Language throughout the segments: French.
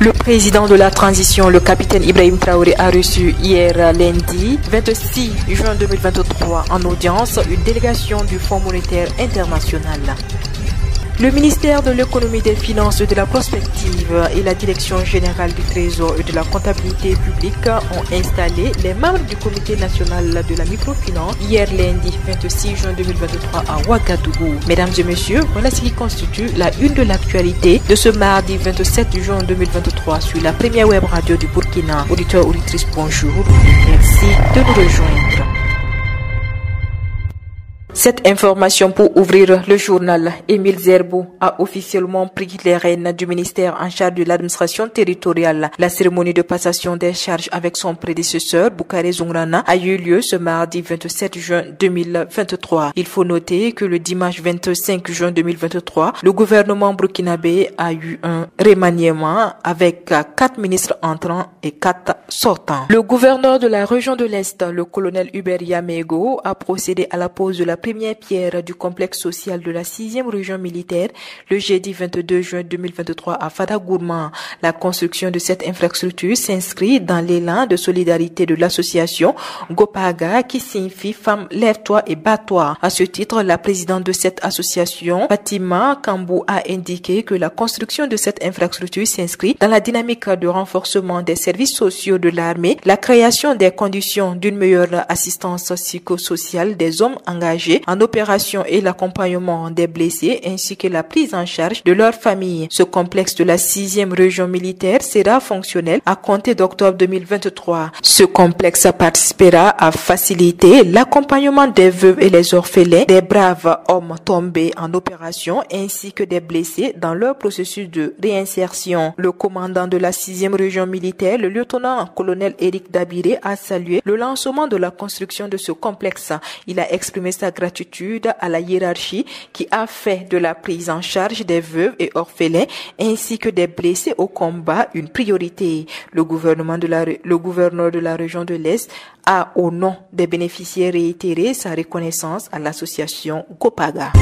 Le président de la transition, le capitaine Ibrahim Traoré, a reçu hier lundi 26 juin 2023 en audience une délégation du Fonds monétaire international. Le ministère de l'économie, des finances, de la prospective et la direction générale du trésor et de la comptabilité publique ont installé les membres du comité national de la microfinance hier lundi 26 juin 2023 à Ouagadougou. Mesdames et messieurs, voilà ce qui constitue la une de l'actualité de ce mardi 27 juin 2023 sur la première web radio du Burkina. Auditeurs, auditrices, bonjour et merci de nous rejoindre. Cette information pour ouvrir le journal. Émile Zerbo a officiellement pris les rênes du ministère en charge de l'administration territoriale. La cérémonie de passation des charges avec son prédécesseur, Boukari Zoungrana, a eu lieu ce mardi 27 juin 2023. Il faut noter que le dimanche 25 juin 2023, le gouvernement burkinabé a eu un remaniement avec 4 ministres entrants et 4 sortants. Le gouverneur de la région de l'Est, le colonel Hubert Yamego, a procédé à la pose de la première pierre du complexe social de la 6e région militaire le jeudi 22 juin 2023 à Fadagourma. La construction de cette infrastructure s'inscrit dans l'élan de solidarité de l'association Gopaga qui signifie Femmes Lève-toi et Bats-toi. À ce titre, la présidente de cette association, Fatima Kambou, a indiqué que la construction de cette infrastructure s'inscrit dans la dynamique de renforcement des services sociaux de l'armée, la création des conditions d'une meilleure assistance psychosociale des hommes engagés en opération et l'accompagnement des blessés ainsi que la prise en charge de leurs familles. Ce complexe de la 6e région militaire sera fonctionnel à compter d'octobre 2023. Ce complexe participera à faciliter l'accompagnement des veuves et les orphelins, des braves hommes tombés en opération ainsi que des blessés dans leur processus de réinsertion. Le commandant de la 6e région militaire, le lieutenant-colonel Eric Dabiré, a salué le lancement de la construction de ce complexe. Il a exprimé sa gratitude à la hiérarchie qui a fait de la prise en charge des veuves et orphelins ainsi que des blessés au combat une priorité. Le gouverneur de la région de l'Est a, au nom des bénéficiaires, réitéré sa reconnaissance à l'association Gopaga.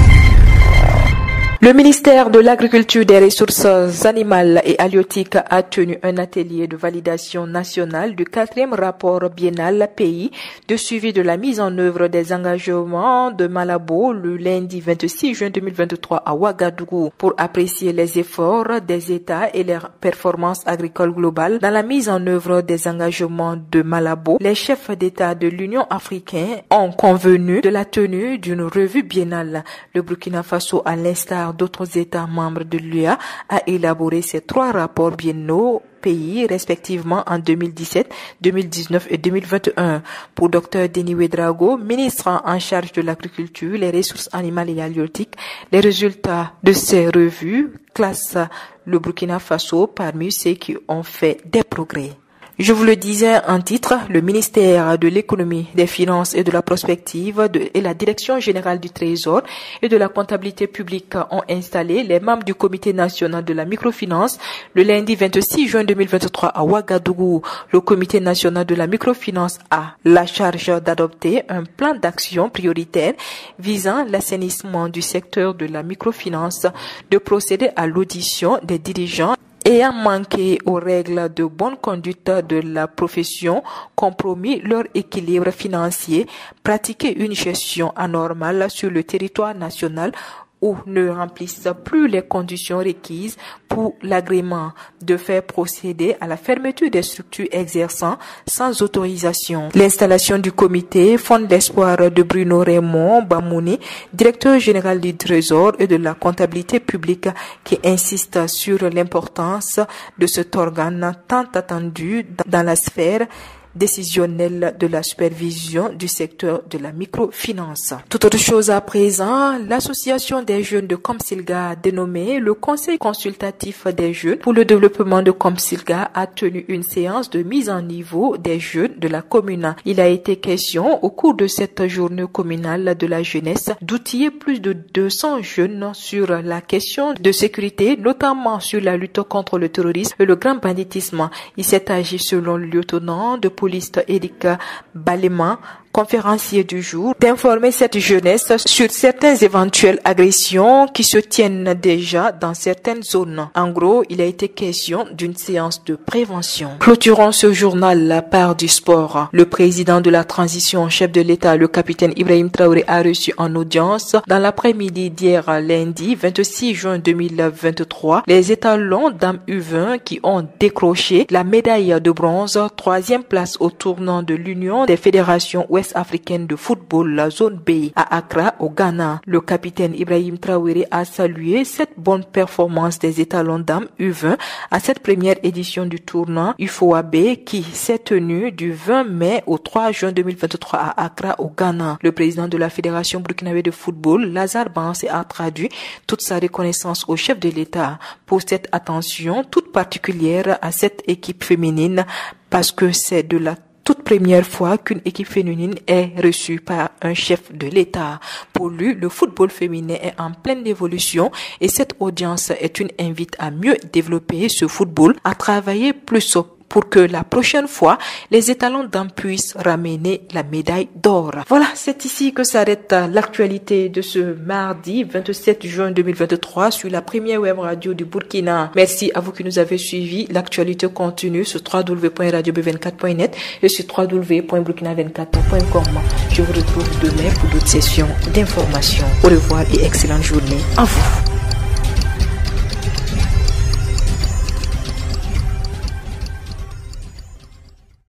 Le ministère de l'Agriculture, des Ressources animales et halieutiques a tenu un atelier de validation nationale du 4e rapport biennal pays de suivi de la mise en œuvre des engagements de Malabo le lundi 26 juin 2023 à Ouagadougou pour apprécier les efforts des États et leurs performances agricoles globales dans la mise en œuvre des engagements de Malabo. Les chefs d'État de l'Union africaine ont convenu de la tenue d'une revue biennale. Le Burkina Faso, à l'instar d'autres États membres de l'UA, a élaboré ces 3 rapports biennaux pays respectivement en 2017, 2019 et 2021. Pour Dr Denis Ouedraogo, ministre en charge de l'agriculture, les ressources animales et halieutiques, les résultats de ces revues classent le Burkina Faso parmi ceux qui ont fait des progrès. Je vous le disais en titre, le ministère de l'économie, des finances et de la prospective et la direction générale du trésor et de la comptabilité publique ont installé les membres du comité national de la microfinance le lundi 26 juin 2023 à Ouagadougou. Le comité national de la microfinance a la charge d'adopter un plan d'action prioritaire visant l'assainissement du secteur de la microfinance, de procéder à l'audition des dirigeants ayant manqué aux règles de bonne conduite de la profession, compromis leur équilibre financier, pratiquer une gestion anormale sur le territoire national ou ne remplissent plus les conditions requises pour l'agrément, de faire procéder à la fermeture des structures exerçant sans autorisation. L'installation du comité fonde l'espoir de Bruno Raymond Bamouni, directeur général du Trésor et de la comptabilité publique, qui insiste sur l'importance de cet organe tant attendu dans la sphère décisionnelle de la supervision du secteur de la microfinance. Toute autre chose à présent, l'association des jeunes de Komsilga, dénommée le Conseil consultatif des jeunes pour le développement de Komsilga, a tenu une séance de mise en niveau des jeunes de la commune. Il a été question au cours de cette journée communale de la jeunesse d'outiller plus de 200 jeunes sur la question de sécurité, notamment sur la lutte contre le terrorisme et le grand banditisme. Il s'est agi, selon le lieutenant de police Eric Balema, conférencier du jour d'informer cette jeunesse sur certaines éventuelles agressions qui se tiennent déjà dans certaines zones. En gros, il a été question d'une séance de prévention. Clôturons ce journal la part du sport. Le président de la transition, chef de l'État, le capitaine Ibrahim Traoré, a reçu en audience dans l'après-midi d'hier lundi 26 juin 2023 les étalons dames U20 qui ont décroché la médaille de bronze, 3e place au tournant de l'Union des fédérations ouest-africaines de football, la zone B, à Accra, au Ghana. Le capitaine Ibrahim Traoré a salué cette bonne performance des étalons dames U20 à cette première édition du tournoi UFOAB qui s'est tenu du 20 mai au 3 juin 2023 à Accra, au Ghana. Le président de la Fédération burkinabé de football, Lazare Bansé, a traduit toute sa reconnaissance au chef de l'État pour cette attention toute particulière à cette équipe féminine parce que c'est de la toute première fois qu'une équipe féminine est reçue par un chef de l'État. Pour lui, le football féminin est en pleine évolution et cette audience est une invite à mieux développer ce football, à travailler plus pour que la prochaine fois, les étalons dames puissent ramener la médaille d'or. Voilà, c'est ici que s'arrête l'actualité de ce mardi 27 juin 2023 sur la première web radio du Burkina. Merci à vous qui nous avez suivis. L'actualité continue sur www.radiob24.net et sur www.burkina24.com. Je vous retrouve demain pour d'autres sessions d'information. Au revoir et excellente journée à vous.